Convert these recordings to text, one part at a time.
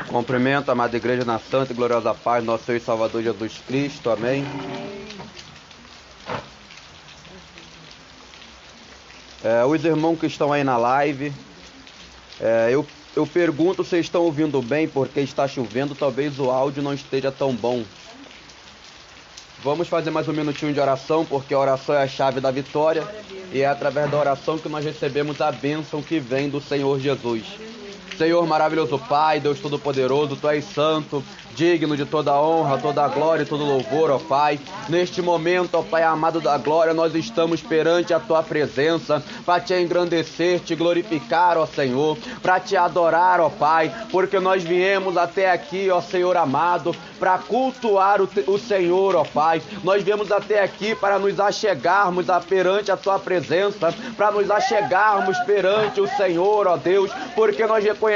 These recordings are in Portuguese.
Cumprimento a amada igreja na santa e gloriosa paz, nosso Senhor e Salvador Jesus Cristo, amém. Os irmãos que estão aí na live, eu pergunto se estão ouvindo bem, porque está chovendo, talvez o áudio não esteja tão bom. Vamos fazer mais um minutinho de oração, porque a oração é a chave da vitória, e é através da oração que nós recebemos a bênção que vem do Senhor Jesus. Senhor maravilhoso Pai, Deus Todo-Poderoso, Tu és santo, digno de toda a honra, toda a glória e todo louvor, ó Pai. Neste momento, ó Pai amado da glória, nós estamos perante a Tua presença, para Te engrandecer, Te glorificar, ó Senhor, para Te adorar, ó Pai, porque nós viemos até aqui, ó Senhor amado, para cultuar o Senhor, ó Pai. Nós viemos até aqui para nos achegarmos perante a Tua presença, para nos achegarmos perante o Senhor, ó Deus, porque nós reconhecemos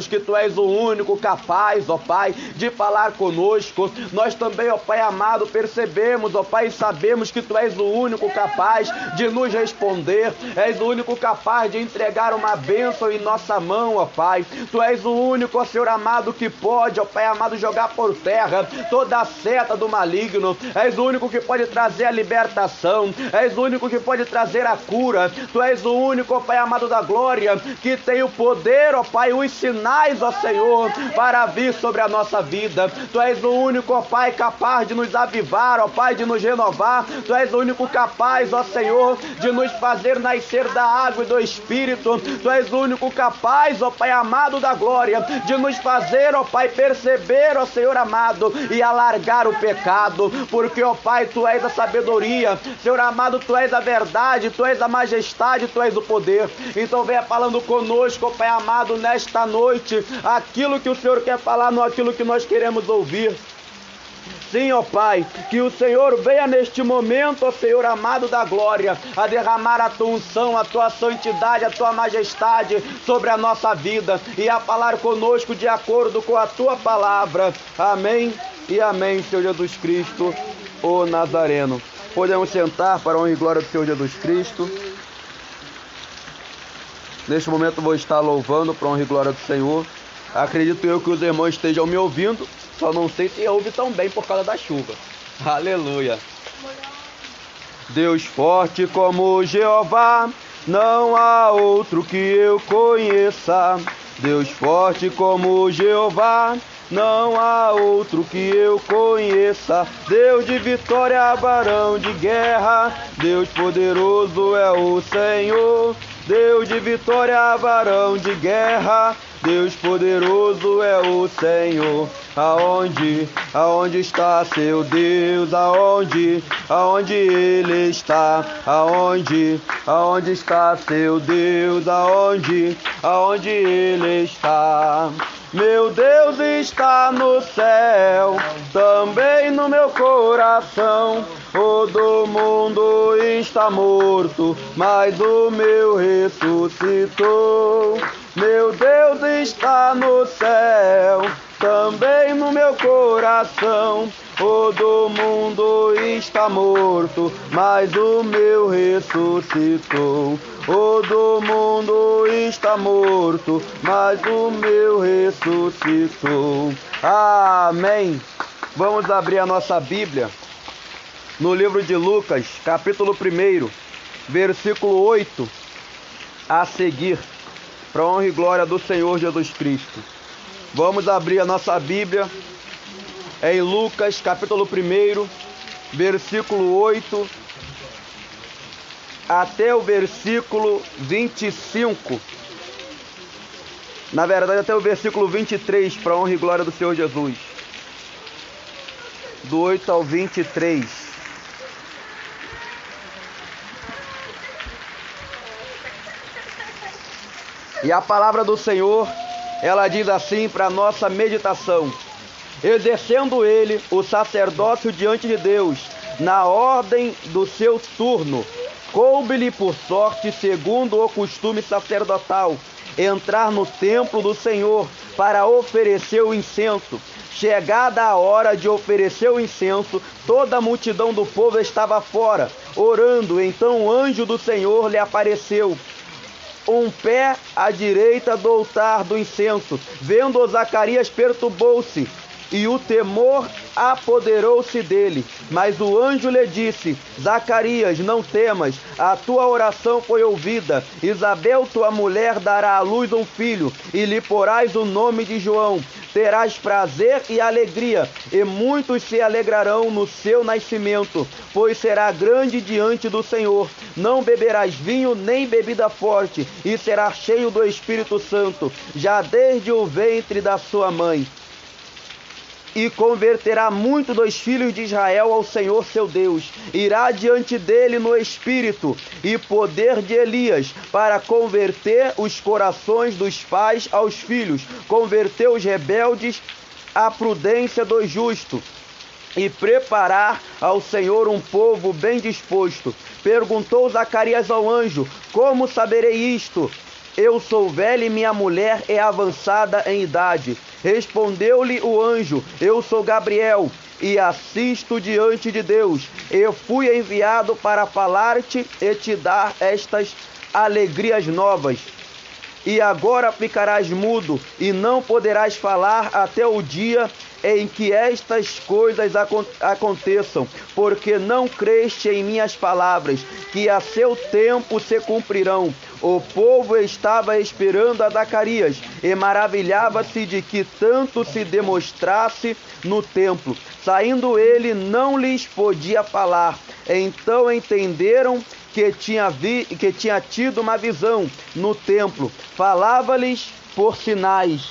que Tu és o único capaz, ó Pai, de falar conosco. Nós também, ó Pai amado, percebemos, ó Pai, e sabemos que Tu és o único capaz de nos responder, és o único capaz de entregar uma bênção em nossa mão, ó Pai. Tu és o único, ó Senhor amado, que pode, ó Pai amado, jogar por terra toda a seta do maligno. És o único que pode trazer a libertação, és o único que pode trazer a cura. Tu és o único, ó Pai amado da glória, que tem o poder, ó Pai, os sinais, ó Senhor, para vir sobre a nossa vida. Tu és o único, ó Pai, capaz de nos avivar, ó Pai, de nos renovar. Tu és o único capaz, ó Senhor, de nos fazer nascer da água e do Espírito. Tu és o único capaz, ó Pai amado da glória, de nos fazer, ó Pai, perceber, ó Senhor amado, e alargar o pecado, porque, ó Pai, Tu és a sabedoria, Senhor amado, Tu és a verdade, Tu és a majestade, Tu és o poder. Então venha falando conosco, ó Pai amado, nesta noite, aquilo que o Senhor quer falar, não aquilo que nós queremos ouvir. Sim, ó Pai, que o Senhor venha neste momento, ó Senhor amado da glória, a derramar a Tua unção, a Tua santidade, a Tua majestade sobre a nossa vida e a falar conosco de acordo com a Tua palavra. Amém e amém, Senhor Jesus Cristo, o Nazareno. Podemos sentar para a honra e glória do Senhor Jesus Cristo. Neste momento vou estar louvando para a honra e glória do Senhor. Acredito eu que os irmãos estejam me ouvindo, só não sei se ouve tão bem por causa da chuva. Aleluia. Deus forte como Jeová, não há outro que eu conheça. Deus forte como Jeová, não há outro que eu conheça. Deus de vitória, varão de guerra, Deus poderoso é o Senhor. Deus de vitória, varão de guerra, Deus poderoso é o Senhor. Aonde está seu Deus? Aonde Ele está? Aonde está seu Deus? Aonde Ele está? Meu Deus está no céu, também no meu coração. O do mundo está morto, mas o meu ressuscitou. Meu Deus está no céu, também no meu coração. O do mundo está morto, mas o meu ressuscitou. O do mundo está morto, mas o meu ressuscitou. Amém. Vamos abrir a nossa Bíblia no livro de Lucas, capítulo 1, versículo 8 a seguir, para a honra e glória do Senhor Jesus Cristo. Vamos abrir a nossa Bíblia em Lucas, capítulo 1, versículo 8 até o versículo 25. Na verdade, até o versículo 23, para a honra e glória do Senhor Jesus. Do 8 ao 23. E a palavra do Senhor, ela diz assim para a nossa meditação: exercendo ele o sacerdócio diante de Deus, na ordem do seu turno, coube-lhe por sorte, segundo o costume sacerdotal, entrar no templo do Senhor para oferecer o incenso. Chegada a hora de oferecer o incenso, toda a multidão do povo estava fora, orando. Então o anjo do Senhor lhe apareceu um pé à direita do altar do incenso. Vendo Zacarias, perturbou-se, e o temor apoderou-se dele. Mas o anjo lhe disse: Zacarias, não temas, a tua oração foi ouvida. Isabel, tua mulher, dará à luz um filho, e lhe porás o nome de João. Terás prazer e alegria, e muitos se alegrarão no seu nascimento, pois será grande diante do Senhor. Não beberás vinho nem bebida forte, e será cheio do Espírito Santo, já desde o ventre da sua mãe. E converterá muito dos filhos de Israel ao Senhor seu Deus. Irá diante dele no espírito e poder de Elias, para converter os corações dos pais aos filhos, converter os rebeldes à prudência dos justos, e preparar ao Senhor um povo bem disposto. Perguntou Zacarias ao anjo: como saberei isto? Eu sou velho e minha mulher é avançada em idade. Respondeu-lhe o anjo: eu sou Gabriel, e assisto diante de Deus. Eu fui enviado para falar-te e te dar estas alegrias novas. E agora ficarás mudo, e não poderás falar até o dia em que estas coisas aconteçam, porque não creste em minhas palavras, que a seu tempo se cumprirão. O povo estava esperando a Zacarias, e maravilhava-se de que tanto se demonstrasse no templo. Saindo ele, não lhes podia falar. Então entenderam que tinha tido uma visão no templo. Falava-lhes por sinais,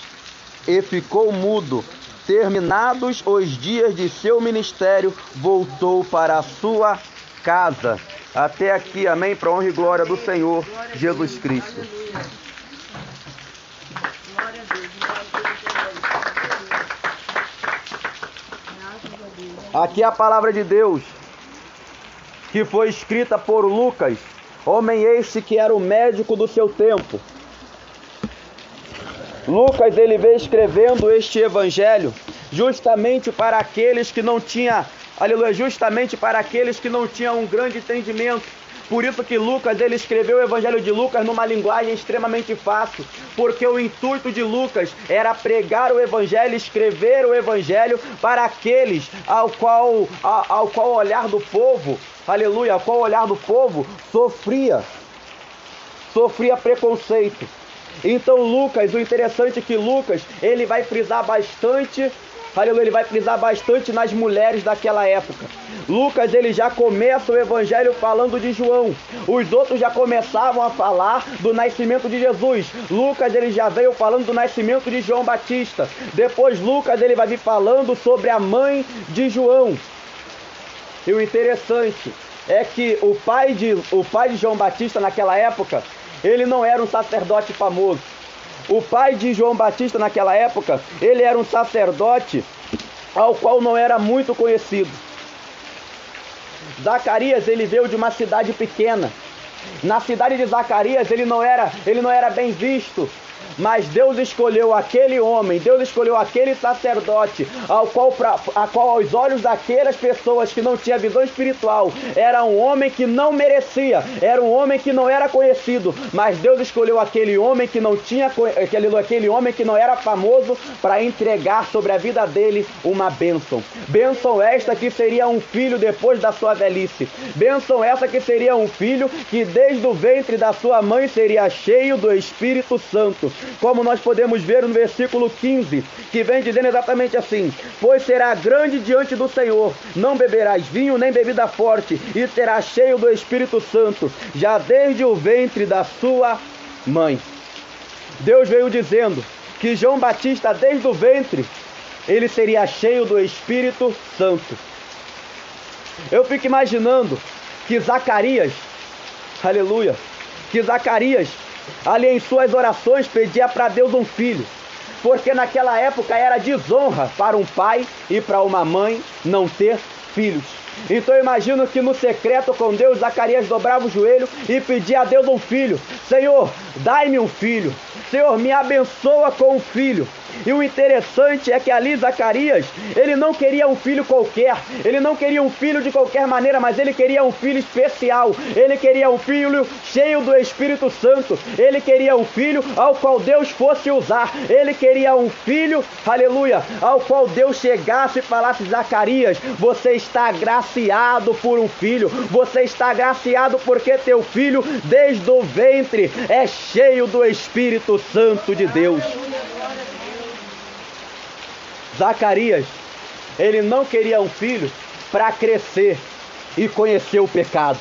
e ficou mudo. Terminados os dias de seu ministério, voltou para a sua casa. Até aqui, amém, para a honra e glória do Senhor Jesus Cristo. Aqui é a palavra de Deus, que foi escrita por Lucas, homem este que era o médico do seu tempo. Lucas, ele veio escrevendo este evangelho justamente para aqueles que não tinham, aleluia, justamente para aqueles que não tinham um grande entendimento. Por isso que Lucas, ele escreveu o evangelho de Lucas numa linguagem extremamente fácil, porque o intuito de Lucas era pregar o evangelho, escrever o evangelho para aqueles ao qual o olhar do povo, aleluia, ao qual o olhar do povo sofria preconceito. Então Lucas, o interessante é que Lucas, ele vai frisar bastante, aleluia, ele vai frisar bastante nas mulheres daquela época. Lucas, ele já começa o evangelho falando de João. Os outros já começavam a falar do nascimento de Jesus. Lucas, ele já veio falando do nascimento de João Batista. Depois Lucas, ele vai vir falando sobre a mãe de João. E o interessante é que o pai de João Batista naquela época, ele não era um sacerdote famoso. O pai de João Batista naquela época, ele era um sacerdote ao qual não era muito conhecido. Zacarias, ele veio de uma cidade pequena. Na cidade de Zacarias, ele não era bem visto. Mas Deus escolheu aquele homem, Deus escolheu aquele sacerdote, a qual aos olhos daquelas pessoas que não tinham visão espiritual, era um homem que não merecia, era um homem que não era conhecido, mas Deus escolheu aquele homem que não tinha, aquele homem que não era famoso, para entregar sobre a vida dele uma bênção. Bênção esta que seria um filho depois da sua velhice. Bênção essa que seria um filho que desde o ventre da sua mãe seria cheio do Espírito Santo. Como nós podemos ver no versículo 15, que vem dizendo exatamente assim: pois será grande diante do Senhor, não beberás vinho nem bebida forte, e será cheio do Espírito Santo, já desde o ventre da sua mãe. Deus veio dizendo que João Batista, desde o ventre, ele seria cheio do Espírito Santo. Eu fico imaginando que Zacarias, aleluia, que Zacarias, ali em suas orações, pedia para Deus um filho, porque naquela época era desonra para um pai e para uma mãe não ter filhos. Então eu imagino que no secreto com Deus, Zacarias dobrava o joelho e pedia a Deus um filho. Senhor, dai-me um filho. Senhor, me abençoa com um filho. E o interessante é que ali Zacarias, ele não queria um filho qualquer, ele não queria um filho de qualquer maneira, mas ele queria um filho especial, ele queria um filho cheio do Espírito Santo, ele queria um filho ao qual Deus fosse usar, ele queria um filho, aleluia, ao qual Deus chegasse e falasse: Zacarias, você está agraciado por um filho, você está agraciado porque teu filho desde o ventre é cheio do Espírito Santo de Deus. Zacarias, ele não queria um filho para crescer e conhecer o pecado.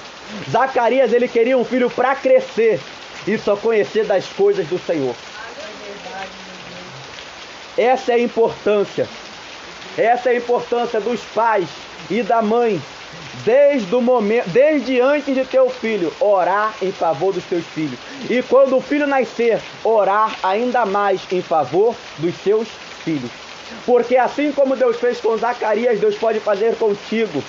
Zacarias, ele queria um filho para crescer e só conhecer das coisas do Senhor. Essa é a importância dos pais e da mãe, desde antes de ter o filho, orar em favor dos teus filhos. E quando o filho nascer, orar ainda mais em favor dos seus filhos. Porque assim como Deus fez com Zacarias, Deus pode fazer contigo.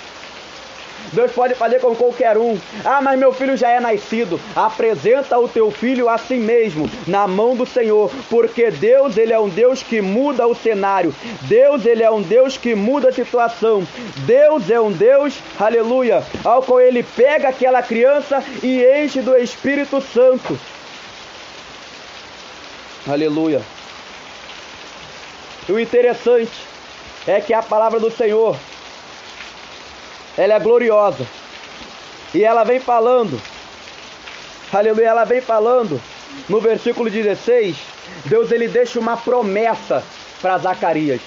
Deus pode fazer com qualquer um. Ah, mas meu filho já é nascido. Apresenta o teu filho a si mesmo, na mão do Senhor. Porque Deus, ele é um Deus que muda o cenário. Deus, ele é um Deus que muda a situação. Deus é um Deus, aleluia, ao qual ele pega aquela criança e enche do Espírito Santo. Aleluia. E o interessante é que a palavra do Senhor, ela é gloriosa. E ela vem falando, aleluia, ela vem falando no versículo 16, Deus ele deixa uma promessa para Zacarias.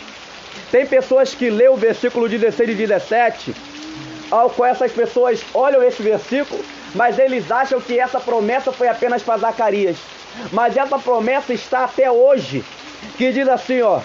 Tem pessoas que lêem o versículo 16 e 17, ao qual essas pessoas olham esse versículo, mas eles acham que essa promessa foi apenas para Zacarias. Mas essa promessa está até hoje, que diz assim, ó,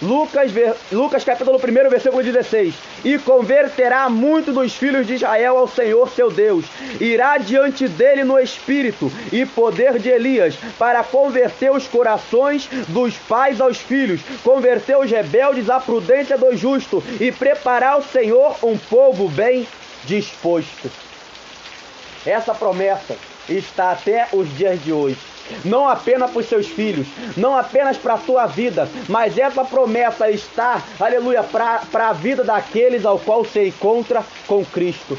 Lucas capítulo 1, versículo 16. E converterá muito dos filhos de Israel ao Senhor seu Deus. Irá diante dele no espírito e poder de Elias, para converter os corações dos pais aos filhos, converter os rebeldes à prudência do justo, e preparar ao Senhor um povo bem disposto. Essa promessa está até os dias de hoje. Não apenas para os seus filhos, não apenas para a tua vida, mas essa promessa está, aleluia, para a vida daqueles ao qual se encontra com Cristo.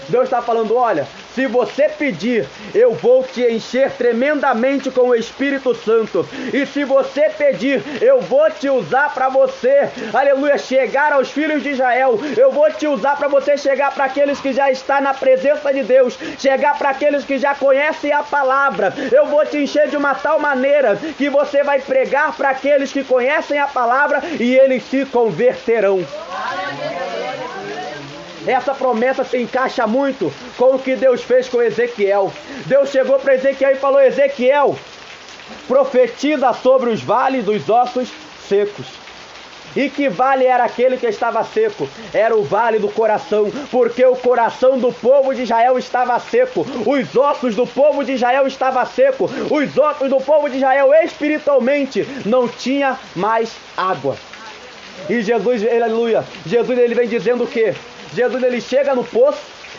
Deus está falando: olha, se você pedir, eu vou te encher tremendamente com o Espírito Santo. E se você pedir, eu vou te usar para você, aleluia, chegar aos filhos de Israel. Eu vou te usar para você chegar para aqueles que já estão na presença de Deus, chegar para aqueles que já conhecem a palavra. Eu vou te encher de uma tal maneira que você vai pregar para aqueles que conhecem a palavra e eles se converterão. Essa promessa se encaixa muito com o que Deus fez com Ezequiel. Deus chegou para Ezequiel e falou: Ezequiel, profetiza sobre os vales dos ossos secos. E que vale era aquele que estava seco? Era o vale do coração, porque o coração do povo de Israel estava seco, os ossos do povo de Israel estavam secos, os ossos do povo de Israel espiritualmente não tinha mais água. E Jesus, aleluia, Jesus ele vem dizendo o quê? Jesus ele chega no poço,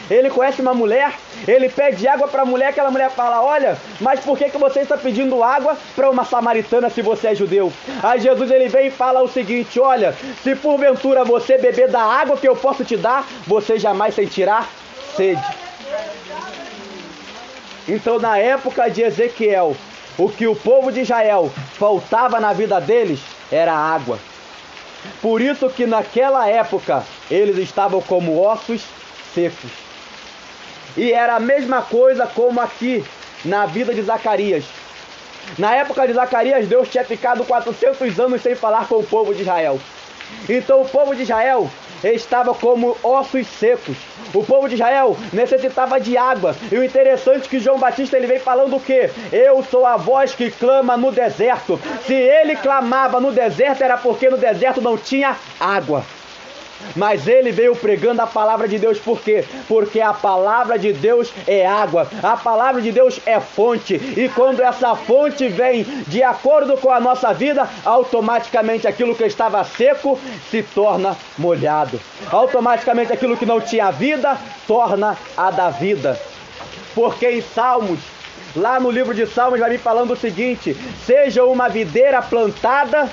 ele conhece uma mulher, ele pede água para a mulher, aquela mulher fala: olha, mas por que você está pedindo água para uma samaritana se você é judeu? Aí Jesus ele vem e fala o seguinte: olha, se porventura você beber da água que eu posso te dar, você jamais sentirá sede. Então na época de Ezequiel, o que o povo de Israel faltava na vida deles era água. Por isso que naquela época eles estavam como ossos secos. E era a mesma coisa como aqui na vida de Zacarias. Na época de Zacarias, Deus tinha ficado 400 anos sem falar com o povo de Israel. Então o povo de Israel estava como ossos secos. O povo de Israel necessitava de água. E o interessante é que João Batista ele vem falando o quê? Eu sou a voz que clama no deserto. Se ele clamava no deserto, era porque no deserto não tinha água. Mas ele veio pregando a palavra de Deus. Por quê? Porque a palavra de Deus é água. A palavra de Deus é fonte. E quando essa fonte vem de acordo com a nossa vida, automaticamente aquilo que estava seco se torna molhado. Automaticamente aquilo que não tinha vida torna a da vida. Porque em Salmos, lá no livro de Salmos vai me falando o seguinte: seja uma videira plantada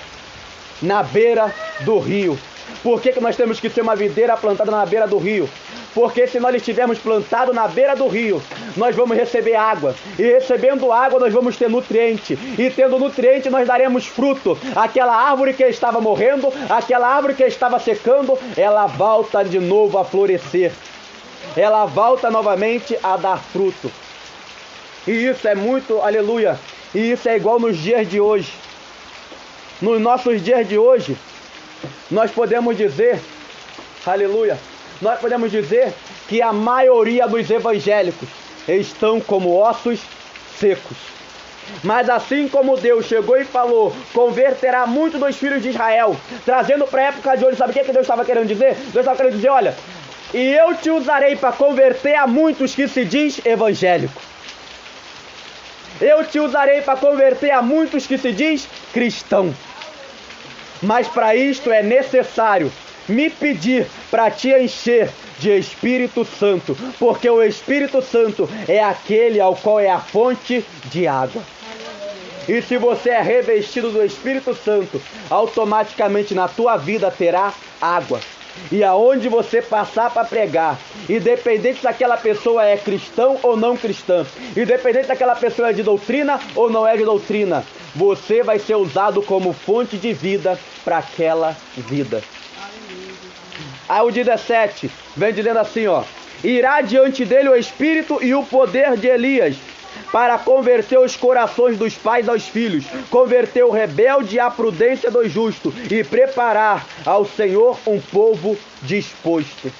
na beira do rio. Por que nós temos que ser uma videira plantada na beira do rio? Porque se nós estivermos plantados na beira do rio, nós vamos receber água. E recebendo água, nós vamos ter nutriente. E tendo nutriente, nós daremos fruto. Aquela árvore que estava morrendo, aquela árvore que estava secando, ela volta de novo a florescer. Ela volta novamente a dar fruto. E isso é muito, aleluia, e isso é igual nos dias de hoje. Nos nossos dias de hoje, nós podemos dizer, aleluia, nós podemos dizer que a maioria dos evangélicos estão como ossos secos. Mas assim como Deus chegou e falou, converterá muito dos filhos de Israel, trazendo para a época de hoje, sabe o que Deus estava querendo dizer? Deus estava querendo dizer, olha, e eu te usarei para converter a muitos que se diz evangélico. Eu te usarei para converter a muitos que se diz cristão. Mas para isto é necessário me pedir para te encher de Espírito Santo, porque o Espírito Santo é aquele ao qual é a fonte de água. E se você é revestido do Espírito Santo, automaticamente na tua vida terá água. E aonde você passar para pregar, independente se aquela pessoa é cristão ou não cristã, independente se aquela pessoa é de doutrina ou não é de doutrina, você vai ser usado como fonte de vida para aquela vida. Aí o 17 vem dizendo assim, ó: irá diante dele o Espírito e o poder de Elias, para converter os corações dos pais aos filhos, converter o rebelde à prudência do justo e preparar ao Senhor um povo disposto.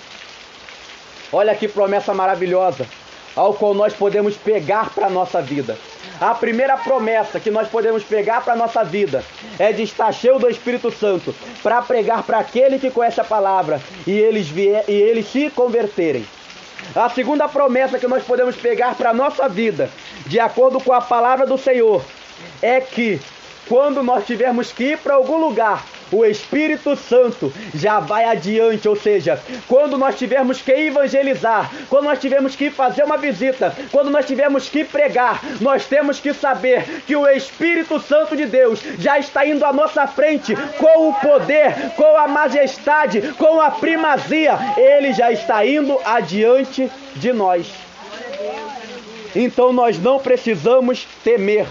Olha que promessa maravilhosa, ao qual nós podemos pegar para a nossa vida. A primeira promessa que nós podemos pegar para a nossa vida é de estar cheio do Espírito Santo, para pregar para aquele que conhece a palavra e eles se converterem. A segunda promessa que nós podemos pegar para a nossa vida, de acordo com a palavra do Senhor, é que quando nós tivermos que ir para algum lugar, o Espírito Santo já vai adiante, ou seja, quando nós tivermos que evangelizar, quando nós tivermos que fazer uma visita, quando nós tivermos que pregar, nós temos que saber que o Espírito Santo de Deus já está indo à nossa frente com o poder, com a majestade, com a primazia. Ele já está indo adiante de nós. Então nós não precisamos temer.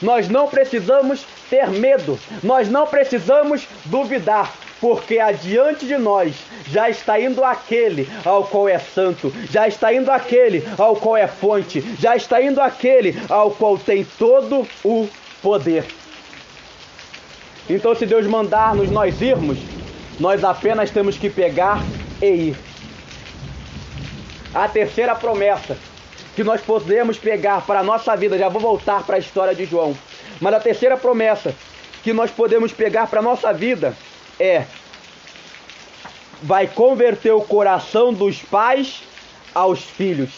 Nós não precisamos ter medo, nós não precisamos duvidar, porque adiante de nós já está indo aquele ao qual é santo, já está indo aquele ao qual é fonte, já está indo aquele ao qual tem todo o poder. Então, se Deus mandar-nos nós irmos, nós apenas temos que pegar e ir. A terceira promessa que nós podemos pegar para a nossa vida, já vou voltar para a história de João, mas a terceira promessa que nós podemos pegar para a nossa vida é: vai converter o coração dos pais aos filhos.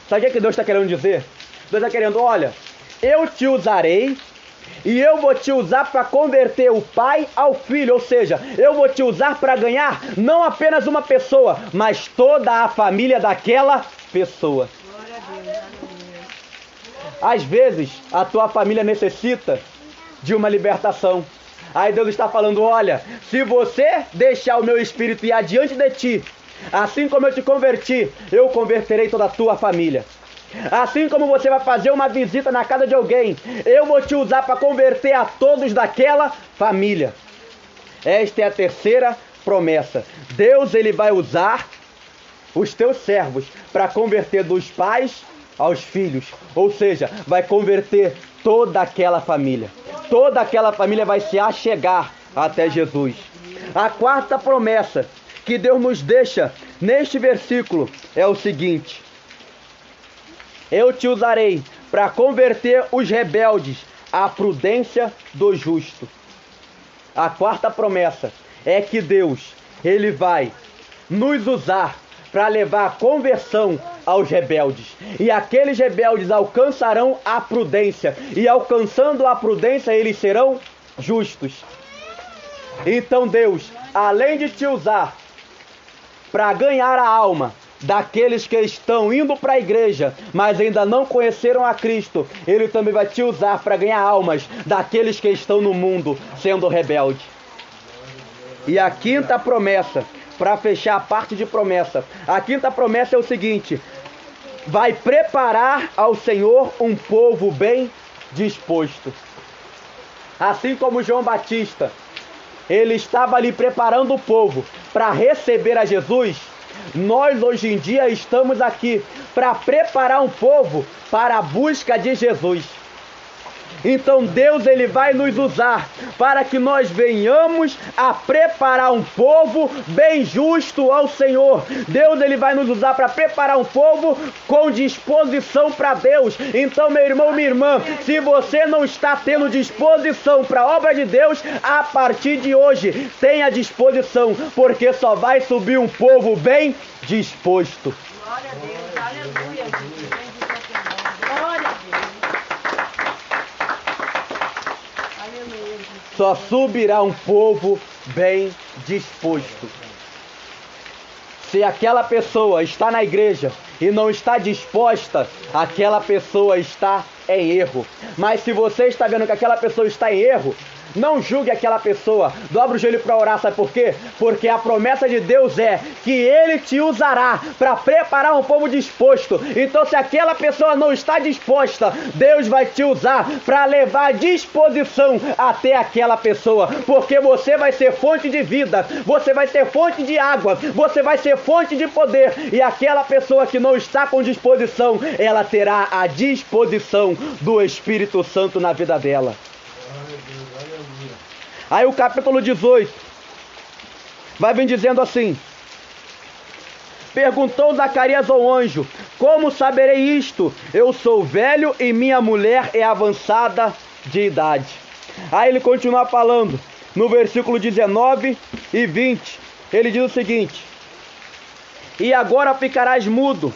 Sabe o que Deus está querendo dizer? Deus está querendo, olha, eu te usarei e eu vou te usar para converter o pai ao filho, ou seja, eu vou te usar para ganhar não apenas uma pessoa, mas toda a família daquela pessoa. Às vezes, a tua família necessita de uma libertação. Aí Deus está falando, olha, se você deixar o meu Espírito ir adiante de ti, assim como eu te converti, eu converterei toda a tua família. Assim como você vai fazer uma visita na casa de alguém, eu vou te usar para converter a todos daquela família. Esta é a terceira promessa. Deus, ele vai usar os teus servos para converter dos pais aos filhos, ou seja, vai converter toda aquela família. Toda aquela família vai se achegar até Jesus. A quarta promessa que Deus nos deixa neste versículo é o seguinte: eu te usarei para converter os rebeldes à prudência do justo. A quarta promessa é que Deus, Ele vai nos usar para levar a conversão aos rebeldes. E aqueles rebeldes alcançarão a prudência. E alcançando a prudência, eles serão justos. Então Deus, além de te usar para ganhar a alma daqueles que estão indo para a igreja, mas ainda não conheceram a Cristo, Ele também vai te usar para ganhar almas daqueles que estão no mundo sendo rebeldes. E a quinta promessa, para fechar a parte de promessa, a quinta promessa é o seguinte: vai preparar ao Senhor um povo bem disposto. Assim como João Batista, ele estava ali preparando o povo para receber a Jesus, nós hoje em dia estamos aqui para preparar um povo para a busca de Jesus. Então Deus, ele vai nos usar para que nós venhamos a preparar um povo bem justo ao Senhor. Deus, ele vai nos usar para preparar um povo com disposição para Deus. Então, meu irmão, minha irmã, se você não está tendo disposição para a obra de Deus, a partir de hoje, tenha disposição, porque só vai subir um povo bem disposto. Glória a Deus, aleluia, Jesus. Glória a Deus. Só subirá um povo bem disposto. Se aquela pessoa está na igreja e não está disposta, aquela pessoa está em erro. Mas se você está vendo que aquela pessoa está em erro, não julgue aquela pessoa, dobre o joelho para orar, sabe por quê? Porque a promessa de Deus é que Ele te usará para preparar um povo disposto. Então, se aquela pessoa não está disposta, Deus vai te usar para levar disposição até aquela pessoa, porque você vai ser fonte de vida, você vai ser fonte de água, você vai ser fonte de poder, e aquela pessoa que não está com disposição, ela terá a disposição do Espírito Santo na vida dela. Aí o capítulo 18 vai vir dizendo assim: perguntou Zacarias ao anjo: como saberei isto? Eu sou velho e minha mulher é avançada de idade. Aí ele continua falando, no versículo 19 e 20, ele diz o seguinte: e agora ficarás mudo.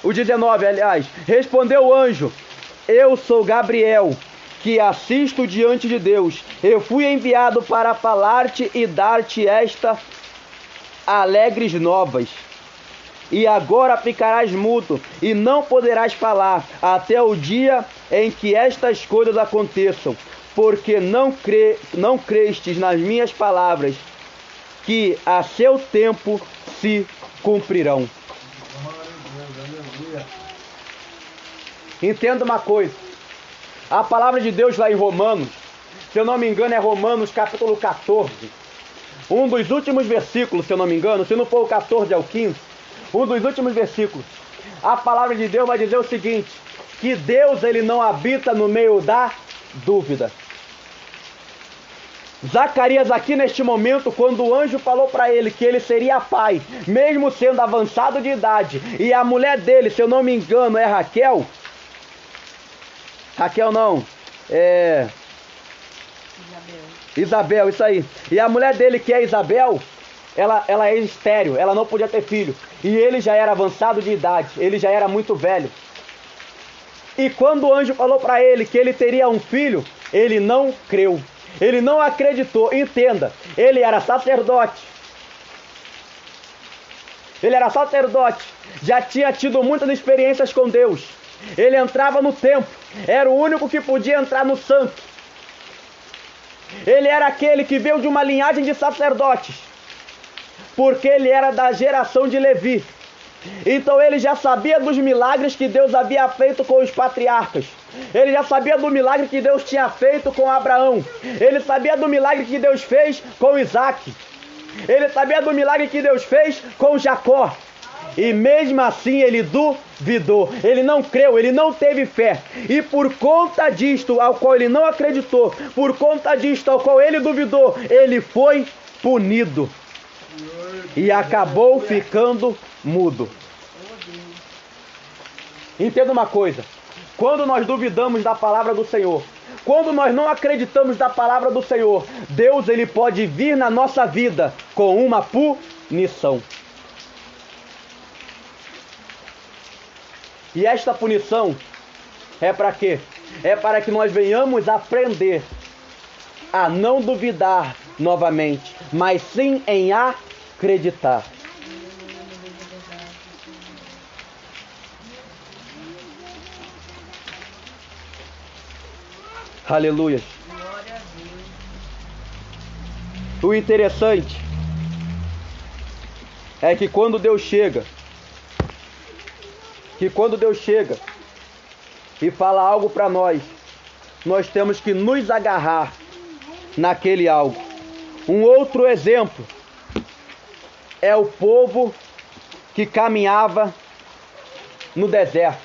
O 19, aliás, respondeu o anjo: eu sou Gabriel, que assisto diante de Deus. Eu fui enviado para falar-te e dar-te estas alegres novas. E agora ficarás mudo e não poderás falar até o dia em que estas coisas aconteçam, porque não crestes nas minhas palavras, que a seu tempo se cumprirão. Entenda uma coisa. A palavra de Deus lá em Romanos, se eu não me engano é Romanos capítulo 14, um dos últimos versículos, se eu não me engano, se não for o 14 é o 15, um dos últimos versículos, a palavra de Deus vai dizer o seguinte: que Deus, ele não habita no meio da dúvida. Zacarias aqui neste momento, quando o anjo falou para ele que ele seria pai, mesmo sendo avançado de idade, e a mulher dele, se eu não me engano, é Raquel não, é Isabel, isso aí. E a mulher dele, que é Isabel, ela é estéril, ela não podia ter filho. E ele já era avançado de idade, ele já era muito velho. E quando o anjo falou para ele que ele teria um filho, ele não creu, ele não acreditou. Entenda, ele era sacerdote. Ele era sacerdote, já tinha tido muitas experiências com Deus. Ele entrava no templo, era o único que podia entrar no santo. Ele era aquele que veio de uma linhagem de sacerdotes, porque ele era da geração de Levi. Então ele já sabia dos milagres que Deus havia feito com os patriarcas. Ele já sabia do milagre que Deus tinha feito com Abraão. Ele sabia do milagre que Deus fez com Isaac. Ele sabia do milagre que Deus fez com Jacó. E mesmo assim ele duvidou, ele não creu, ele não teve fé. E por conta disto, ao qual ele não acreditou, por conta disto, ao qual ele duvidou, ele foi punido e acabou ficando mudo. Entenda uma coisa: quando nós duvidamos da palavra do Senhor, quando nós não acreditamos na palavra do Senhor, Deus ele pode vir na nossa vida com uma punição. E esta punição é para quê? É para que nós venhamos aprender a não duvidar novamente, mas sim em acreditar. Aleluia. O interessante é que quando Deus chega e fala algo para nós, nós temos que nos agarrar naquele algo. Um outro exemplo é o povo que caminhava no deserto.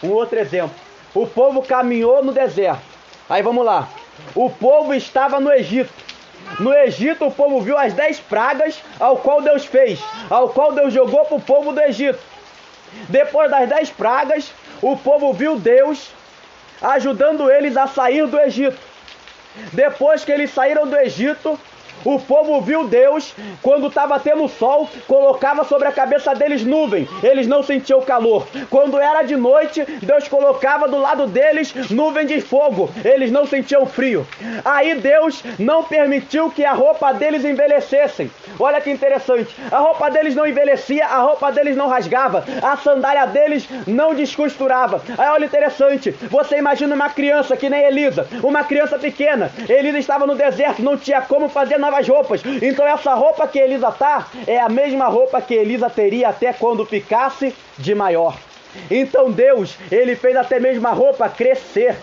Um outro exemplo. O povo caminhou no deserto. Aí vamos lá. O povo estava no Egito. No Egito o povo viu as 10 pragas ao qual Deus fez, ao qual Deus jogou para o povo do Egito. Depois das 10 pragas, o povo viu Deus ajudando eles a sair do Egito. Depois que eles saíram do Egito, o povo viu Deus, quando estava tendo sol, colocava sobre a cabeça deles nuvem, eles não sentiam calor. Quando era de noite, Deus colocava do lado deles nuvem de fogo, eles não sentiam frio. Aí Deus não permitiu que a roupa deles envelhecessem. Olha que interessante, a roupa deles não envelhecia, a roupa deles não rasgava, a sandália deles não descosturava. Aí olha interessante, você imagina uma criança que nem Elisa, uma criança pequena. Elisa estava no deserto, não tinha como fazer novas roupas. Então essa roupa que Elisa tá é a mesma roupa que Elisa teria até quando ficasse de maior. Então Deus, ele fez até mesmo a roupa crescer.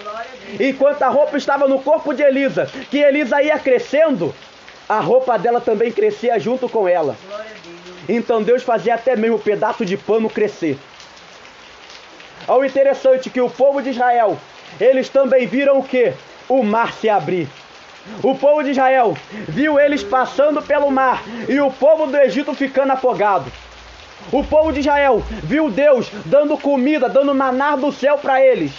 Enquanto a roupa estava no corpo de Elisa, que Elisa ia crescendo, a roupa dela também crescia junto com ela. Então Deus fazia até mesmo um pedaço de pano crescer. O interessante é que o povo de Israel, eles também viram o quê? O mar se abrir. O povo de Israel viu eles passando pelo mar e o povo do Egito ficando afogado. O povo de Israel viu Deus dando comida, dando maná do céu para eles.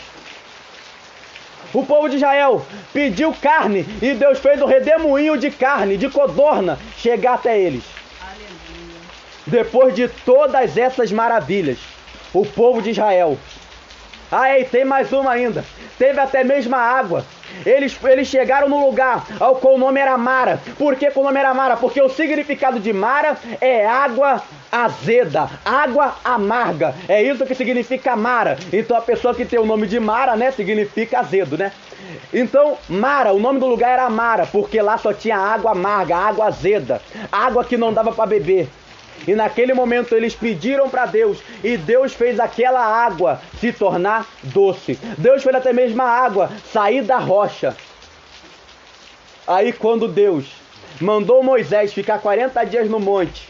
O povo de Israel pediu carne e Deus fez o redemoinho de carne, de codorna, chegar até eles. Aleluia. Depois de todas essas maravilhas, o povo de Israel... e tem mais uma ainda. Teve até mesmo a água. Eles chegaram no lugar ao qual o nome era Mara. Por que o nome era Mara? Porque o significado de Mara é água azeda, água amarga. É isso que significa Mara. Então a pessoa que tem o nome de Mara, né, significa azedo, né? Então Mara, o nome do lugar era Mara, porque lá só tinha água amarga, água azeda, água que não dava para beber. E naquele momento eles pediram para Deus, e Deus fez aquela água se tornar doce. Deus fez até mesmo a água sair da rocha. Aí quando Deus mandou Moisés ficar 40 dias no monte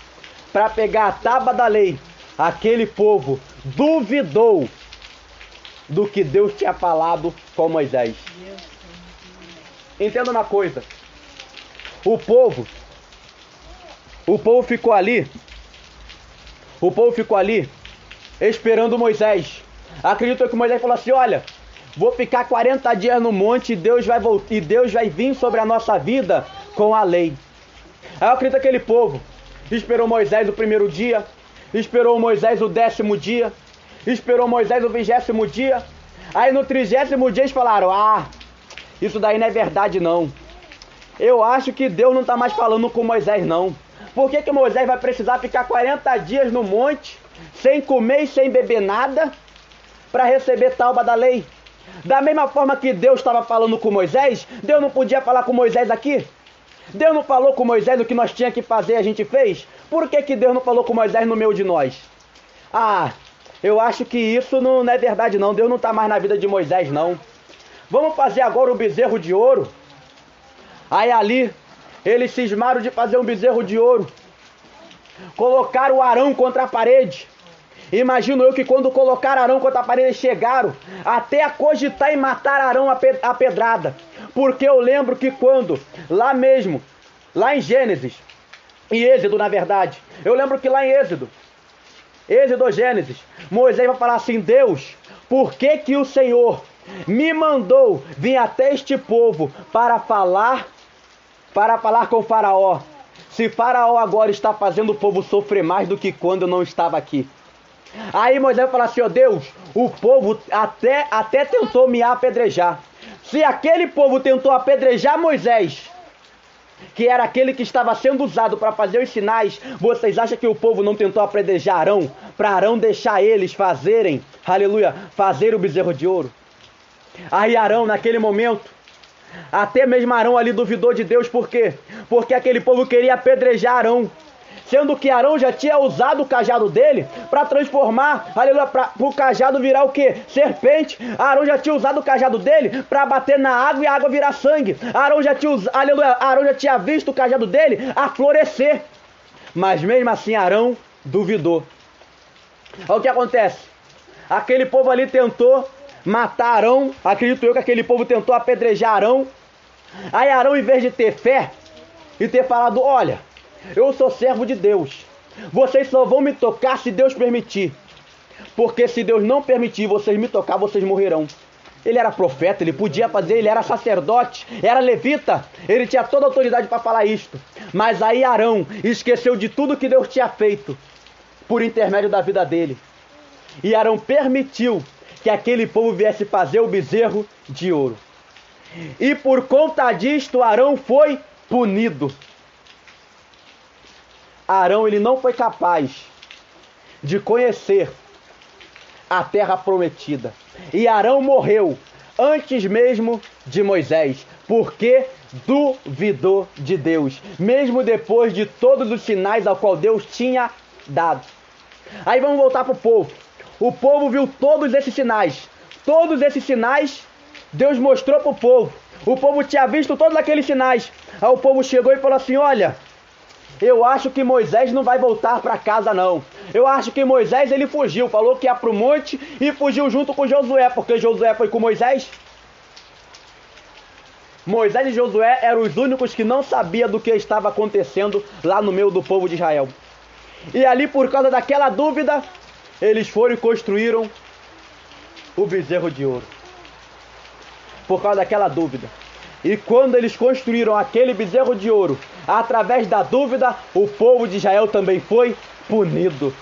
para pegar a tábua da lei, aquele povo duvidou do que Deus tinha falado com Moisés. Entenda uma coisa, o povo ficou ali. O povo ficou ali esperando Moisés. Acredito que Moisés falou assim: olha, vou ficar 40 dias no monte e Deus vai vir sobre a nossa vida com a lei. Aí eu acredito que aquele povo esperou Moisés o primeiro dia, esperou Moisés o 10º dia, esperou Moisés o 20º dia. Aí no 30º dia eles falaram: isso daí não é verdade não. Eu acho que Deus não está mais falando com Moisés não. Por que Moisés vai precisar ficar 40 dias no monte, sem comer e sem beber nada, para receber tábua da lei? Da mesma forma que Deus estava falando com Moisés, Deus não podia falar com Moisés aqui? Deus não falou com Moisés o que nós tínhamos que fazer e a gente fez? Por que Deus não falou com Moisés no meio de nós? Eu acho que isso não é verdade não. Deus não está mais na vida de Moisés não. Vamos fazer agora o bezerro de ouro. Aí ali eles cismaram de fazer um bezerro de ouro. Colocaram o Arão contra a parede. Imagino eu que quando colocaram Arão contra a parede, eles chegaram até a cogitar em matar Arão a pedrada. Porque eu lembro que quando, lá mesmo, lá em Gênesis, em Êxodo na verdade, eu lembro que lá em Êxodo ou Gênesis, Moisés vai falar assim: Deus, por que o Senhor me mandou vir até este povo para falar com Faraó. Se Faraó agora está fazendo o povo sofrer mais do que quando eu não estava aqui. Aí Moisés vai falar assim, ó Deus, o povo até tentou me apedrejar. Se aquele povo tentou apedrejar Moisés, que era aquele que estava sendo usado para fazer os sinais, vocês acham que o povo não tentou apedrejar Arão, para Arão deixar eles fazerem, aleluia, fazer o bezerro de ouro? Aí Arão, naquele momento, até mesmo Arão ali duvidou de Deus, por quê? Porque aquele povo queria apedrejar Arão, sendo que Arão já tinha usado o cajado dele para transformar, aleluia, para o cajado virar o quê? Serpente. Arão já tinha usado o cajado dele para bater na água e a água virar sangue. Arão já tinha visto o cajado dele a florescer. Mas mesmo assim Arão duvidou. Olha o que acontece. Aquele povo ali tentou matar Arão. Acredito eu que aquele povo tentou apedrejar Arão. Aí Arão, em vez de ter fé e ter falado, olha, eu sou servo de Deus, vocês só vão me tocar se Deus permitir, porque se Deus não permitir vocês me tocar, vocês morrerão. Ele era profeta, ele podia fazer, ele era sacerdote, era levita, ele tinha toda a autoridade para falar isto. Mas aí Arão esqueceu de tudo que Deus tinha feito por intermédio da vida dele, e Arão permitiu que aquele povo viesse fazer o bezerro de ouro, e por conta disto Arão foi punido. Arão, ele não foi capaz de conhecer a terra prometida. E Arão morreu antes mesmo de Moisés, porque duvidou de Deus, mesmo depois de todos os sinais ao qual Deus tinha dado. Aí vamos voltar para o povo. O povo viu todos esses sinais. Todos esses sinais Deus mostrou para o povo. O povo tinha visto todos aqueles sinais. Aí o povo chegou e falou assim, olha, eu acho que Moisés não vai voltar para casa não. Eu acho que Moisés ele fugiu, falou que ia para o monte e fugiu junto com Josué, porque Josué foi com Moisés. Moisés e Josué eram os únicos que não sabiam do que estava acontecendo lá no meio do povo de Israel. E ali, por causa daquela dúvida, eles foram e construíram o bezerro de ouro. Por causa daquela dúvida. E quando eles construíram aquele bezerro de ouro, através da dúvida, o povo de Israel também foi punido.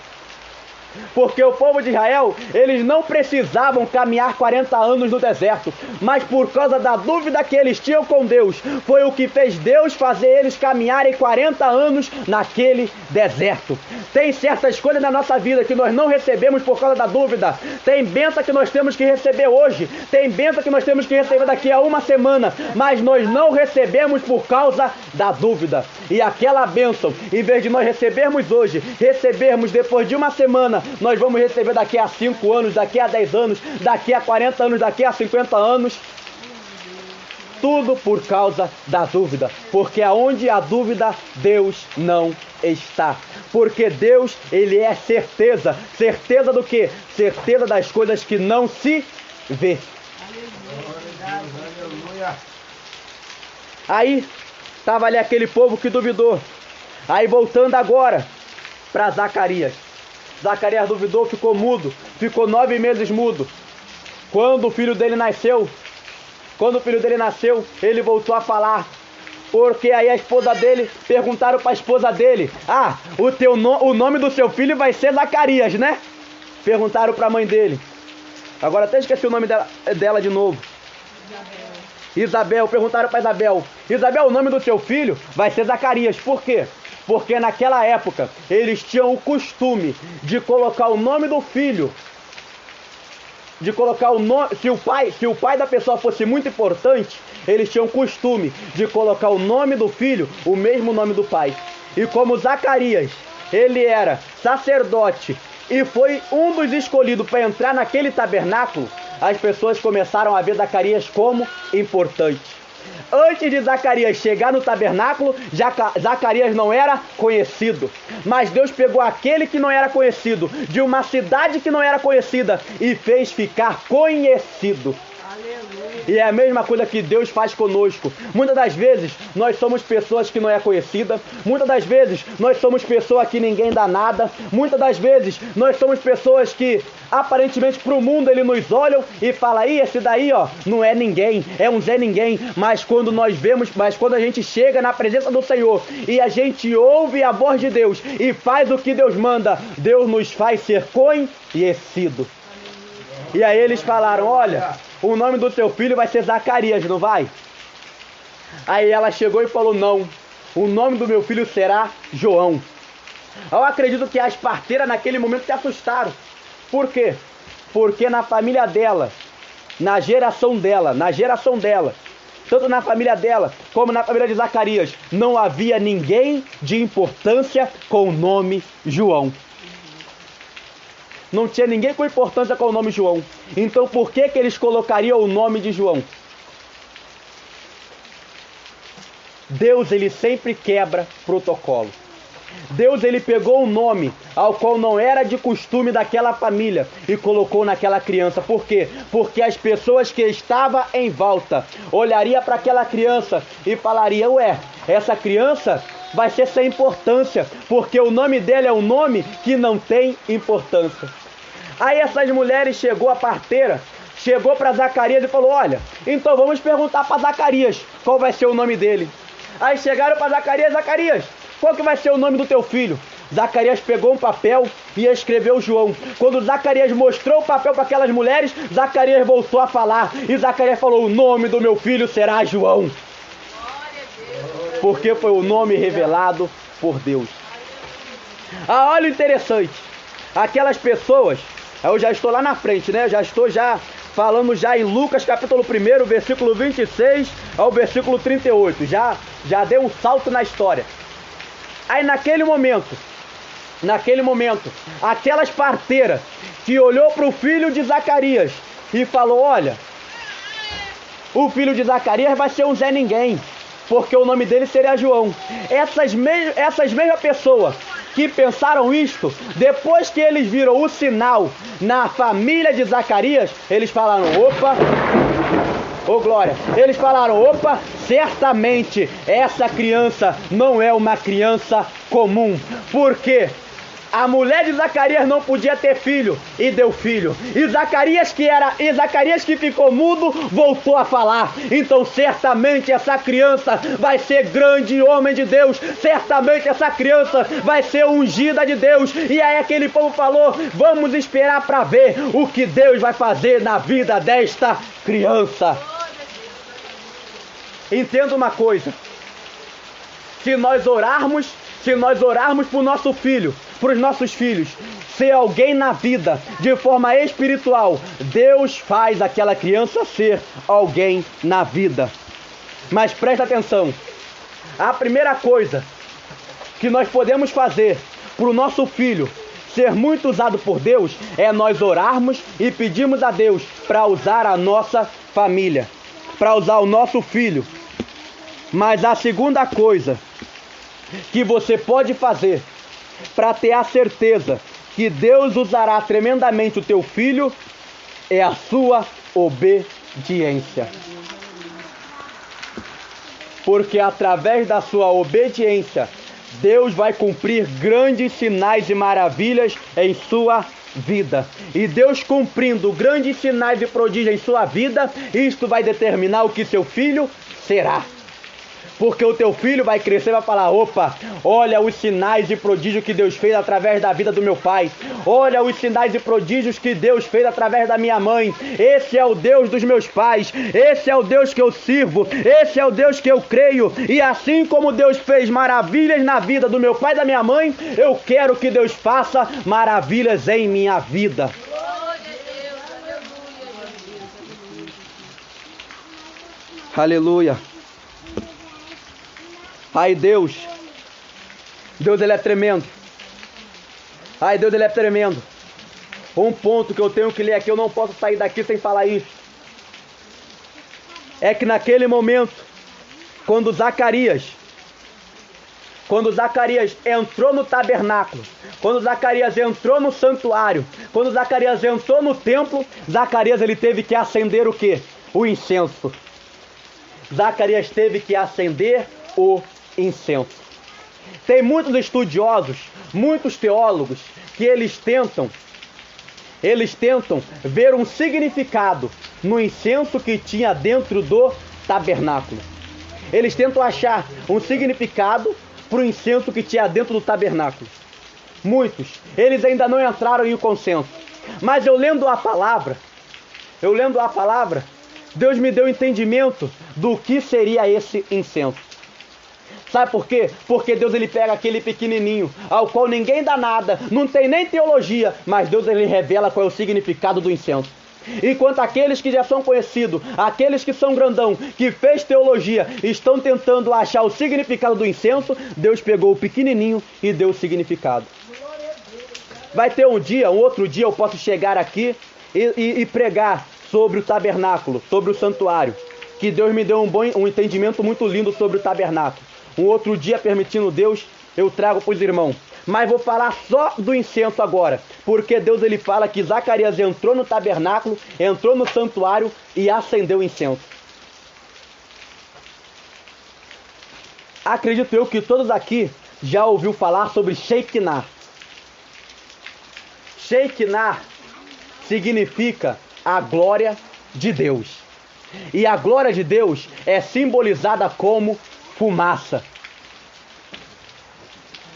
Porque o povo de Israel, eles não precisavam caminhar 40 anos no deserto, mas por causa da dúvida que eles tinham com Deus, foi o que fez Deus fazer eles caminharem 40 anos naquele deserto. Tem certas coisas na nossa vida que nós não recebemos por causa da dúvida. Tem bênção que nós temos que receber hoje, tem bênção que nós temos que receber daqui a uma semana, mas nós não recebemos por causa da dúvida. E aquela bênção, em vez de nós recebermos hoje, recebermos depois de uma semana, nós vamos receber daqui a 5 anos, daqui a 10 anos, daqui a 40 anos, daqui a 50 anos. Tudo por causa da dúvida. Porque aonde há dúvida, Deus não está. Porque Deus, ele é certeza. Certeza do quê? Certeza das coisas que não se vê. Aí, estava ali aquele povo que duvidou. Aí voltando agora para Zacarias. Zacarias duvidou, ficou mudo, ficou 9 meses mudo. Quando o filho dele nasceu, ele voltou a falar. Porque aí a esposa dele, perguntaram para a esposa dele, o nome do seu filho vai ser Zacarias, né? Perguntaram para a mãe dele. Agora até esqueci o nome dela de novo. Isabel, perguntaram para Isabel, o nome do seu filho vai ser Zacarias, por quê? Porque naquela época eles tinham o costume de colocar o nome do filho, de colocar o nome, se o pai da pessoa fosse muito importante, eles tinham o costume de colocar o nome do filho, o mesmo nome do pai. E como Zacarias, ele era sacerdote e foi um dos escolhidos para entrar naquele tabernáculo, as pessoas começaram a ver Zacarias como importante. Antes de Zacarias chegar no tabernáculo, Zacarias não era conhecido. Mas Deus pegou aquele que não era conhecido, de uma cidade que não era conhecida, e fez ficar conhecido. Aleluia. E é a mesma coisa que Deus faz conosco. Muitas das vezes nós somos pessoas que não é conhecida. Muitas das vezes nós somos pessoas que ninguém dá nada. Muitas das vezes nós somos pessoas que aparentemente para o mundo eles nos olham e falam: "Ih, esse daí, ó, não é ninguém, é um Zé Ninguém". Mas quando a gente chega na presença do Senhor e a gente ouve a voz de Deus e faz o que Deus manda, Deus nos faz ser conhecido. E aí eles falaram: "Olha, o nome do teu filho vai ser Zacarias, não vai?" Aí ela chegou e falou: "Não, o nome do meu filho será João." Eu acredito que as parteiras naquele momento se assustaram. Por quê? Porque na família dela, na geração dela, tanto na família dela como na família de Zacarias, não havia ninguém de importância com o nome João. Não tinha ninguém com importância com o nome João. Então por que eles colocariam o nome de João? Deus, ele sempre quebra protocolo. Deus, ele pegou um nome ao qual não era de costume daquela família e colocou naquela criança. Por quê? Porque as pessoas que estavam em volta olhariam para aquela criança e falariam: "Ué, essa criança vai ser sem importância, porque o nome dele é um nome que não tem importância." Aí essas mulheres a parteira chegou para Zacarias e falou: "Olha, então vamos perguntar para Zacarias qual vai ser o nome dele." Aí chegaram para Zacarias: "Zacarias, qual que vai ser o nome do teu filho?" Zacarias pegou um papel e escreveu João. Quando Zacarias mostrou o papel para aquelas mulheres, Zacarias voltou a falar. E Zacarias falou: "O nome do meu filho será João." Porque foi o nome revelado por Deus. Ah, olha o interessante. Aquelas pessoas, eu já estou lá na frente, né? Falando já em Lucas capítulo 1, versículo 26 ao versículo 38. Já deu um salto na história. Aí naquele momento, aquelas parteiras que olhou para o filho de Zacarias e falou: "Olha, o filho de Zacarias vai ser um Zé Ninguém, porque o nome dele seria João." Essas mesmas pessoas que pensaram isto, depois que eles viram o sinal na família de Zacarias, eles falaram: "Opa, ô glória." Eles falaram: "Opa, certamente essa criança não é uma criança comum." Por quê? A mulher de Zacarias não podia ter filho e deu filho. E Zacarias que ficou mudo voltou a falar. Então certamente essa criança vai ser grande homem de Deus. Certamente essa criança vai ser ungida de Deus. E aí aquele povo falou: "Vamos esperar para ver o que Deus vai fazer na vida desta criança." Entenda uma coisa: se nós orarmos por nosso filho, para os nossos filhos, ser alguém na vida de forma espiritual, Deus faz aquela criança ser alguém na vida. Mas presta atenção: a primeira coisa que nós podemos fazer para o nosso filho ser muito usado por Deus é nós orarmos e pedirmos a Deus para usar a nossa família, para usar o nosso filho. Mas a segunda coisa que você pode fazer para ter a certeza que Deus usará tremendamente o teu filho é a sua obediência. Porque através da sua obediência, Deus vai cumprir grandes sinais e maravilhas em sua vida. E Deus cumprindo grandes sinais e prodígios em sua vida, isto vai determinar o que seu filho será. Porque o teu filho vai crescer e vai falar: "Opa, olha os sinais e prodígios que Deus fez através da vida do meu pai. Olha os sinais e prodígios que Deus fez através da minha mãe. Esse é o Deus dos meus pais. Esse é o Deus que eu sirvo. Esse é o Deus que eu creio. E assim como Deus fez maravilhas na vida do meu pai e da minha mãe, eu quero que Deus faça maravilhas em minha vida." Aleluia. Ai, Deus ele é tremendo. Ai, Deus ele é tremendo. Um ponto que eu tenho que ler aqui, eu não posso sair daqui sem falar isso. É que naquele momento, quando Zacarias entrou no tabernáculo, quando Zacarias entrou no santuário, quando Zacarias entrou no templo, Zacarias ele teve que acender o quê? o incenso. Zacarias teve que acender o incenso. Tem muitos estudiosos, muitos teólogos, que eles tentam ver um significado no incenso que tinha dentro do tabernáculo. Eles tentam achar um significado para o incenso que tinha dentro do tabernáculo. Muitos, eles ainda não entraram em consenso. Mas eu lendo a palavra, Deus me deu entendimento do que seria esse incenso. Sabe por quê? Porque Deus ele pega aquele pequenininho, ao qual ninguém dá nada, não tem nem teologia, mas Deus ele revela qual é o significado do incenso. Enquanto aqueles que já são conhecidos, aqueles que são grandão, que fez teologia, estão tentando achar o significado do incenso, Deus pegou o pequenininho e deu o significado. Vai ter um outro dia eu posso chegar aqui e pregar sobre o tabernáculo, sobre o santuário, que Deus me deu um entendimento muito lindo sobre o tabernáculo. Um outro dia, permitindo Deus, eu trago para os irmãos. Mas vou falar só do incenso agora, porque Deus ele fala que Zacarias entrou no tabernáculo, entrou no santuário e acendeu o incenso. Acredito eu que todos aqui já ouviu falar sobre Shekinah. Shekinah significa a glória de Deus. E a glória de Deus é simbolizada como fumaça.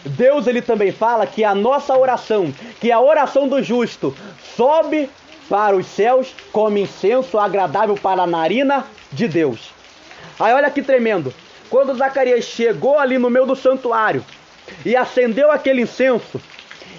Deus ele também fala que a nossa oração, que a oração do justo, sobe para os céus como incenso agradável para a narina de Deus. Aí olha que tremendo. Quando Zacarias chegou ali no meio do santuário e acendeu aquele incenso,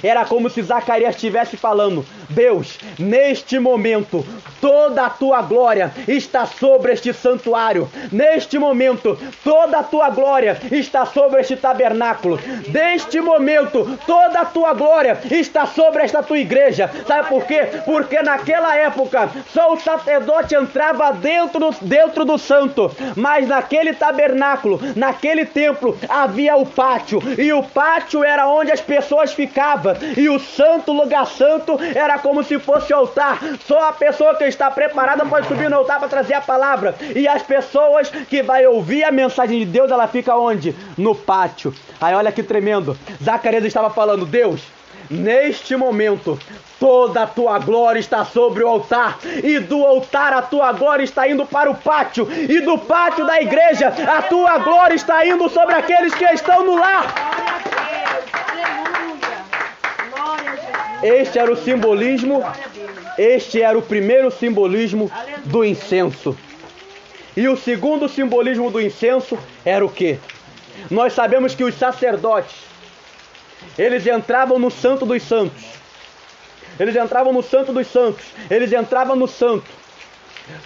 era como se Zacarias estivesse falando: Deus, neste momento, toda a tua glória está sobre este santuário. Neste momento, toda a tua glória está sobre este tabernáculo. Neste momento, toda a tua glória está sobre esta tua igreja. Sabe por quê? Porque naquela época, só o sacerdote entrava dentro do santo. Mas naquele tabernáculo, naquele templo, havia o pátio. E o pátio era onde as pessoas ficavam. E o santo, lugar santo, era como se fosse altar. Só a pessoa que está preparada pode subir no altar para trazer a palavra. E as pessoas que vai ouvir a mensagem de Deus, ela fica onde? No pátio. Aí olha que tremendo. Zacarias estava falando: Deus, neste momento, toda a tua glória está sobre o altar. E do altar a tua glória está indo para o pátio. E do pátio da igreja, a tua glória está indo sobre aqueles que estão no lar. Este era o simbolismo, este era o primeiro simbolismo do incenso. E o segundo simbolismo do incenso era o quê? Nós sabemos que os sacerdotes, eles entravam no Santo dos Santos. Eles entravam no Santo dos Santos. Eles entravam no Santo.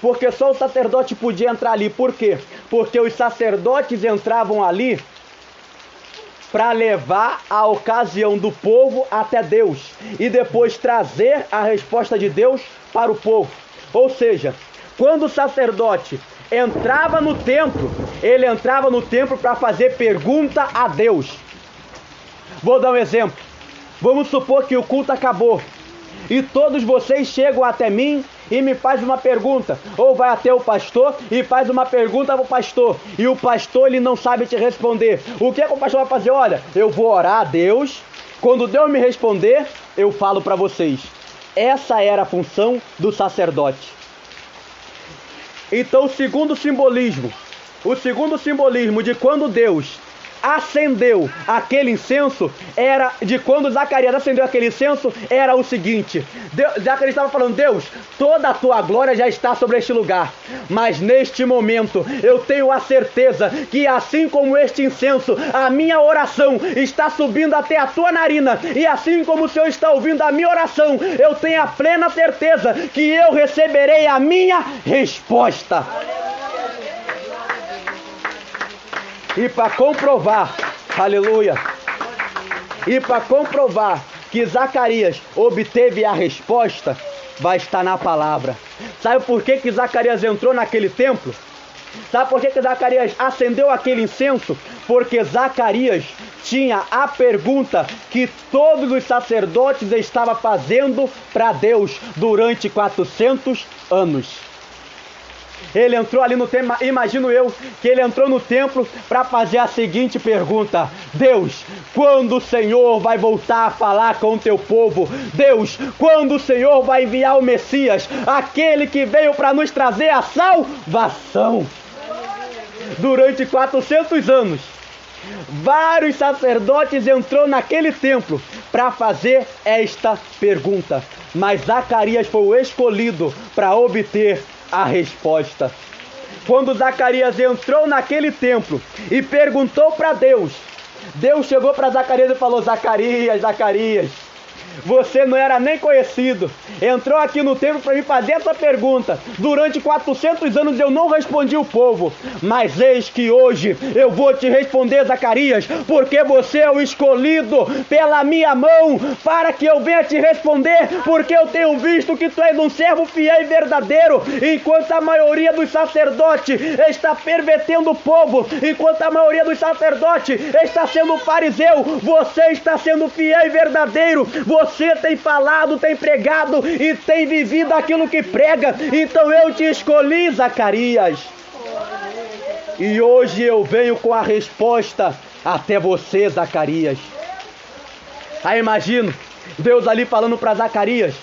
Porque só o sacerdote podia entrar ali. Por quê? Porque os sacerdotes entravam ali para levar a ocasião do povo até Deus e depois trazer a resposta de Deus para o povo. Ou seja, quando o sacerdote entrava no templo, ele entrava no templo para fazer pergunta a Deus. Vou dar um exemplo. Vamos supor que o culto acabou e todos vocês chegam até mim e me faz uma pergunta, ou vai até o pastor e faz uma pergunta para o pastor, e o pastor ele não sabe te responder. O que é que o pastor vai fazer? Olha, eu vou orar a Deus, quando Deus me responder, eu falo para vocês. Essa era a função do sacerdote. Então o segundo simbolismo de quando Deus acendeu aquele incenso, era de quando Zacarias acendeu aquele incenso, era o seguinte: Zacarias estava falando: Deus, toda a tua glória já está sobre este lugar, mas neste momento eu tenho a certeza que assim como este incenso, a minha oração está subindo até a tua narina, e assim como o Senhor está ouvindo a minha oração, eu tenho a plena certeza que eu receberei a minha resposta. E para comprovar, aleluia, e para comprovar que Zacarias obteve a resposta, vai estar na palavra. Sabe por que Zacarias entrou naquele templo? Sabe por que Zacarias acendeu aquele incenso? Porque Zacarias tinha a pergunta que todos os sacerdotes estavam fazendo para Deus durante 400 anos. Ele entrou ali no templo, imagino eu, que ele entrou no templo para fazer a seguinte pergunta: Deus, quando o Senhor vai voltar a falar com o teu povo? Deus, quando o Senhor vai enviar o Messias, aquele que veio para nos trazer a salvação? Durante 400 anos, vários sacerdotes entrou naquele templo para fazer esta pergunta, mas Zacarias foi o escolhido para obter a resposta. Quando Zacarias entrou naquele templo e perguntou para Deus, Deus chegou para Zacarias e falou: Zacarias, Zacarias, você não era nem conhecido, entrou aqui no templo para me fazer essa pergunta. Durante 400 anos eu não respondi o povo, mas eis que hoje eu vou te responder, Zacarias, porque você é o escolhido pela minha mão para que eu venha te responder, porque eu tenho visto que tu és um servo fiel e verdadeiro. Enquanto a maioria dos sacerdotes está pervertendo o povo, enquanto a maioria dos sacerdotes está sendo fariseu, você está sendo fiel e verdadeiro. Você tem falado, tem pregado e tem vivido aquilo que prega. Então eu te escolhi, Zacarias. E hoje eu venho com a resposta até você, Zacarias. Aí imagino Deus ali falando para Zacarias.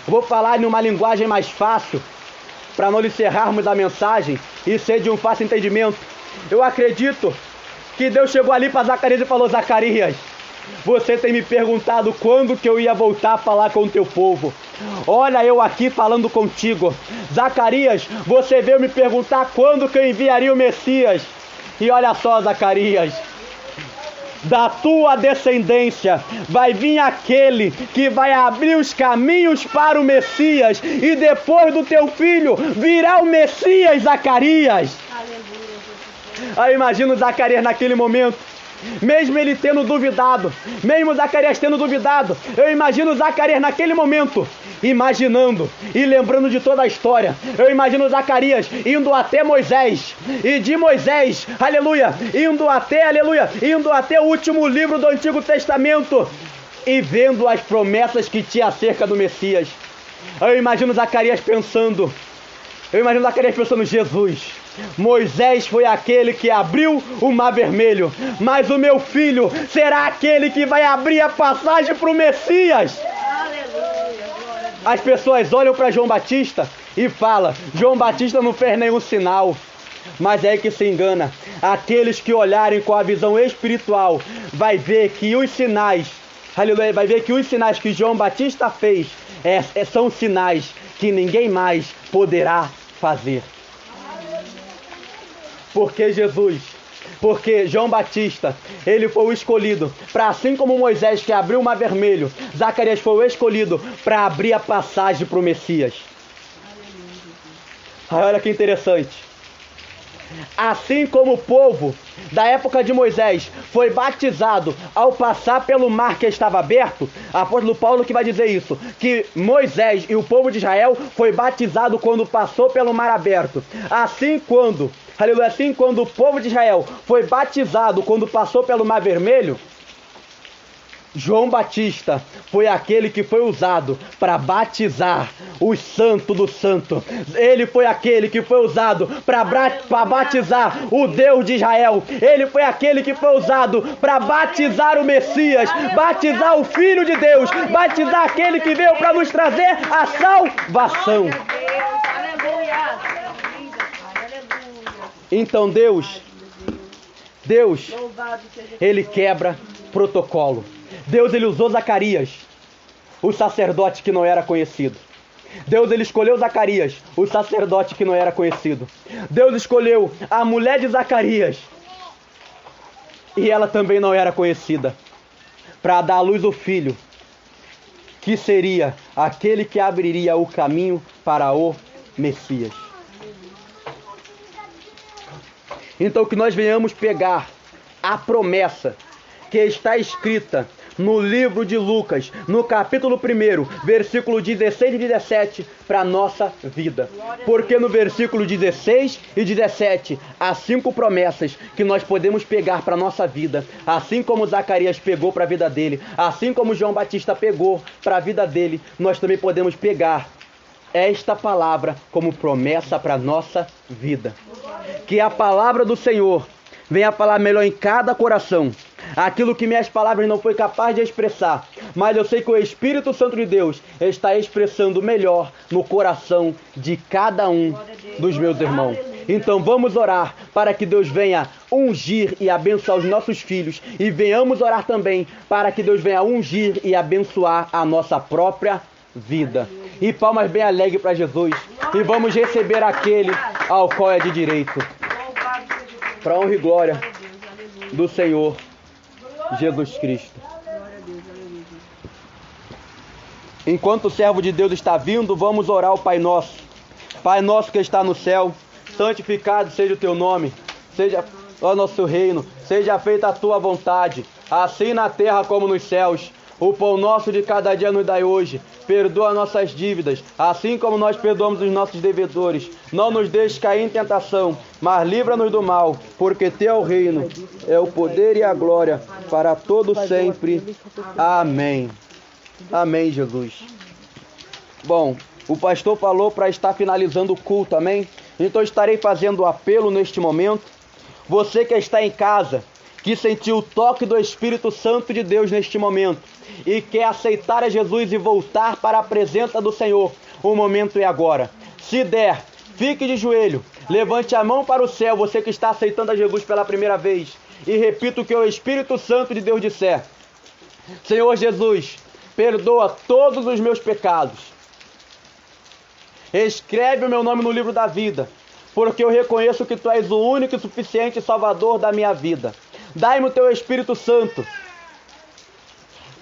Eu vou falar numa linguagem mais fácil, para não encerrarmos a mensagem e ser de um fácil entendimento. Eu acredito que Deus chegou ali para Zacarias e falou: Zacarias, você tem me perguntado quando que eu ia voltar a falar com o teu povo. Olha eu aqui falando contigo. Zacarias, você veio me perguntar quando que eu enviaria o Messias. E olha só, Zacarias, da tua descendência vai vir aquele que vai abrir os caminhos para o Messias. E depois do teu filho virá o Messias, Zacarias. Aleluia. Aí imagina Zacarias naquele momento, mesmo ele tendo duvidado, mesmo Zacarias tendo duvidado, eu imagino Zacarias naquele momento, imaginando e lembrando de toda a história. Eu imagino Zacarias indo até Moisés, e de Moisés, aleluia, indo até o último livro do Antigo Testamento, e vendo as promessas que tinha acerca do Messias. Eu imagino Zacarias pensando, Jesus, Moisés foi aquele que abriu o Mar Vermelho, mas o meu filho será aquele que vai abrir a passagem para o Messias. Aleluia. As pessoas olham para João Batista e falam: João Batista não fez nenhum sinal. Mas é que se engana. Aqueles que olharem com a visão espiritual vai ver que os sinais, aleluia, vai ver que os sinais que João Batista fez são sinais que ninguém mais poderá fazer. Porque João Batista, ele foi o escolhido para, assim como Moisés que abriu o Mar Vermelho, Zacarias foi o escolhido para abrir a passagem para o Messias. Aí olha que interessante. Assim como o povo da época de Moisés foi batizado ao passar pelo mar que estava aberto, apóstolo Paulo que vai dizer isso, que Moisés e o povo de Israel foi batizado quando passou pelo mar aberto. Assim quando o povo de Israel foi batizado quando passou pelo Mar Vermelho, João Batista foi aquele que foi usado para batizar os santos do santo. Ele foi aquele que foi usado para batizar o Deus de Israel. Ele foi aquele que foi usado para batizar o Messias, batizar o Filho de Deus, batizar aquele que veio para nos trazer a salvação. Então Deus, ele quebra protocolo. Deus, ele usou Zacarias, o sacerdote que não era conhecido. Deus, ele escolheu Zacarias, o sacerdote que não era conhecido. Deus escolheu a mulher de Zacarias, e ela também não era conhecida, para dar à luz o filho, que seria aquele que abriria o caminho para o Messias. Então que nós venhamos pegar a promessa que está escrita no livro de Lucas, no capítulo 1, versículo 16 e 17, para a nossa vida. Porque no versículo 16 e 17, há 5 promessas que nós podemos pegar para a nossa vida. Assim como Zacarias pegou para a vida dele, assim como João Batista pegou para a vida dele, nós também podemos pegar esta palavra como promessa para a nossa vida. Que a palavra do Senhor venha falar melhor em cada coração. Aquilo que minhas palavras não foi capaz de expressar, mas eu sei que o Espírito Santo de Deus está expressando melhor no coração de cada um dos meus irmãos. Então vamos orar para que Deus venha ungir e abençoar os nossos filhos, e venhamos orar também para que Deus venha ungir e abençoar a nossa própria vida. E palmas bem alegres para Jesus, e vamos receber aquele ao qual é de direito, para a honra e glória do Senhor Jesus Cristo. Enquanto o servo de Deus está vindo, vamos orar ao Pai Nosso. Pai nosso que está no céu, santificado seja o teu nome, seja o nosso reino, seja feita a tua vontade, assim na terra como nos céus. O pão nosso de cada dia nos dai hoje. Perdoa nossas dívidas, assim como nós perdoamos os nossos devedores. Não nos deixes cair em tentação, mas livra-nos do mal, porque teu é o reino, é o poder e a glória, para todo sempre. Amém. Amém, Jesus. Bom, o pastor falou para estar finalizando o culto, amém? Então estarei fazendo o apelo neste momento. Você que está em casa, que sentiu o toque do Espírito Santo de Deus neste momento e quer aceitar a Jesus e voltar para a presença do Senhor, o momento é agora. Se der, fique de joelho, levante a mão para o céu, você que está aceitando a Jesus pela primeira vez, e repita o que o Espírito Santo de Deus disser. Senhor Jesus, perdoa todos os meus pecados. Escreve o meu nome no livro da vida, porque eu reconheço que Tu és o único e suficiente Salvador da minha vida. Dai-me o Teu Espírito Santo,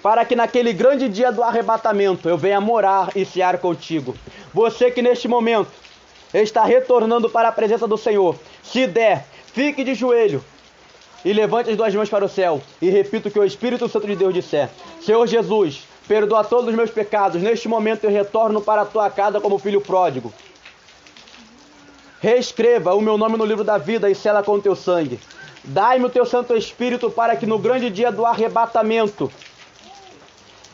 para que naquele grande dia do arrebatamento eu venha morar e cear contigo. Você que neste momento está retornando para a presença do Senhor, se der, fique de joelho e levante as duas mãos para o céu e repita o que o Espírito Santo de Deus disser. Senhor Jesus, perdoa todos os meus pecados. Neste momento eu retorno para a Tua casa como filho pródigo. Reescreva o meu nome no livro da vida e sela com o Teu sangue. Dai-me o Teu Santo Espírito para que no grande dia do arrebatamento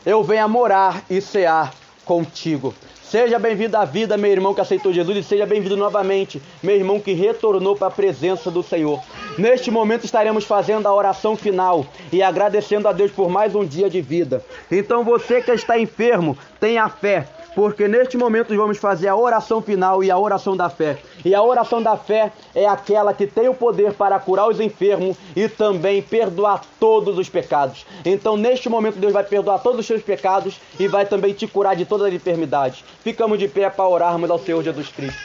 eu venha morar e cear contigo. Seja bem-vindo à vida, meu irmão que aceitou Jesus, e seja bem-vindo novamente, meu irmão que retornou para a presença do Senhor. Neste momento estaremos fazendo a oração final e agradecendo a Deus por mais um dia de vida. Então você que está enfermo, tenha fé, porque neste momento vamos fazer a oração final e a oração da fé. E a oração da fé é aquela que tem o poder para curar os enfermos e também perdoar todos os pecados. Então neste momento Deus vai perdoar todos os seus pecados e vai também te curar de todas as enfermidades. Ficamos de pé para orarmos ao Senhor Jesus Cristo.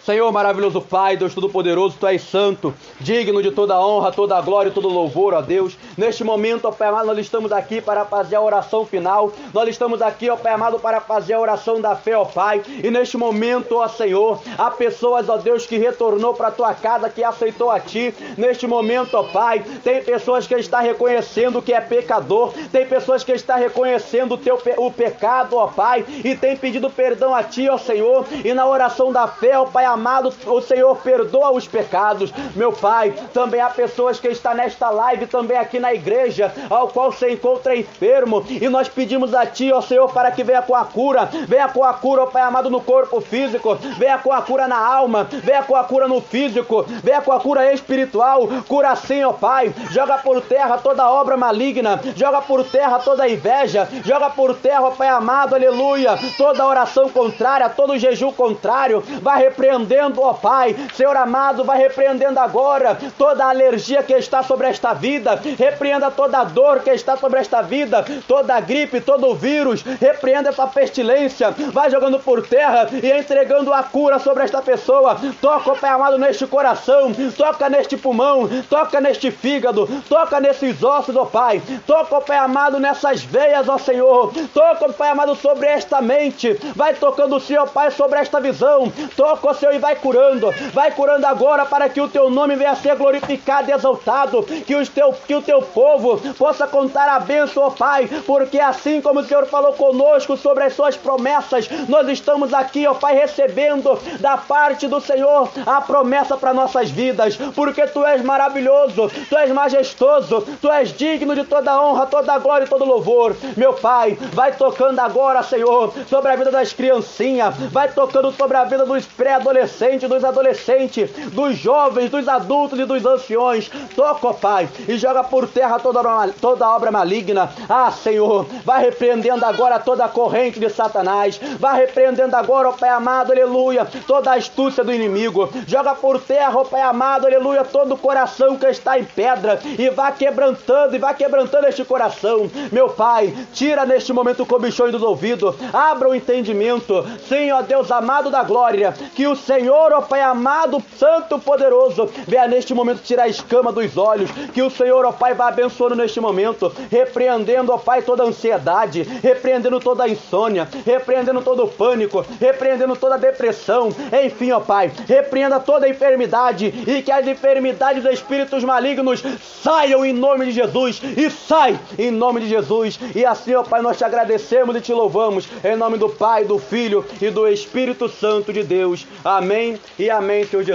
Senhor maravilhoso Pai, Deus Todo-Poderoso, Tu és santo, digno de toda honra, toda glória e todo louvor, ó Deus. Neste momento, ó Pai amado, nós estamos aqui para fazer a oração final. Nós estamos aqui, ó Pai amado, para fazer a oração da fé, ó Pai. E neste momento, ó Senhor, há pessoas, ó Deus, que retornou para a Tua casa, que aceitou a Ti. Neste momento, ó Pai, tem pessoas que estão reconhecendo que é pecador. Tem pessoas que estão reconhecendo o pecado, ó Pai, e tem pedido perdão a Ti, ó Senhor. E na oração da fé, ó Pai amado, o Senhor perdoa os pecados, meu Pai. Também há pessoas que estão nesta live, também aqui na igreja, ao qual se encontra enfermo, e nós pedimos a Ti, ó Senhor, para que venha com a cura, ó Pai amado, no corpo físico, venha com a cura na alma, venha com a cura no físico, venha com a cura espiritual, cura sim, ó Pai. Joga por terra toda obra maligna, joga por terra toda inveja, joga por terra, ó Pai amado, aleluia, toda oração contrária, todo jejum contrário, vai repreendendo, ó Pai, Senhor amado, vai repreendendo agora toda a alergia que está sobre esta vida, repreenda toda a dor que está sobre esta vida, toda a gripe, todo o vírus, repreenda essa pestilência, vai jogando por terra e entregando a cura sobre esta pessoa. Toca, ó Pai amado, neste coração, toca neste pulmão, toca neste fígado, toca nesses ossos, ó Pai, toca, ó Pai amado, nessas veias, ó Senhor, toca, ó Pai amado, sobre esta mente, vai tocando, Senhor Pai, sobre esta visão, toca, ó Senhor, e vai curando agora, para que o Teu nome venha ser glorificado e exaltado, que o teu povo possa contar a bênção, ó Pai, porque assim como o Senhor falou conosco sobre as suas promessas, nós estamos aqui, ó Pai, recebendo da parte do Senhor a promessa para nossas vidas, porque Tu és maravilhoso, Tu és majestoso, Tu és digno de toda honra, toda glória e todo louvor. Meu Pai, vai tocando agora, Senhor, sobre a vida das criancinhas, vai tocando sobre a vida dos pré-adolescentes, dos adolescentes, dos jovens, dos adultos e dos anciões. Toca, ó Pai, e joga por terra toda obra maligna. Ah, Senhor, vai repreendendo agora toda a corrente de Satanás, vai repreendendo agora, ó Pai amado, aleluia, toda a astúcia do inimigo. Joga por terra, ó Pai amado, aleluia, todo o coração que está em pedra, e vai quebrantando este coração. Meu Pai, tira neste momento o comichão dos ouvidos, abra o entendimento. Sim, ó Deus amado da glória, que o Senhor, ó Pai amado, santo, poderoso, venha neste momento tirar a escama dos olhos, que o Senhor, ó Pai, vai abençoando neste momento, repreendendo, ó Pai, toda a ansiedade, repreendendo toda a insônia, repreendendo todo o pânico, repreendendo toda a depressão, enfim, ó Pai, repreenda toda a enfermidade, e que as enfermidades dos espíritos malignos saiam em nome de Jesus, e sai em nome de Jesus. E assim, ó Pai, nós te agradecemos e te louvamos, em nome do Pai, do Filho e do Espírito Santo de Deus. Amém e amém, Senhor Jesus.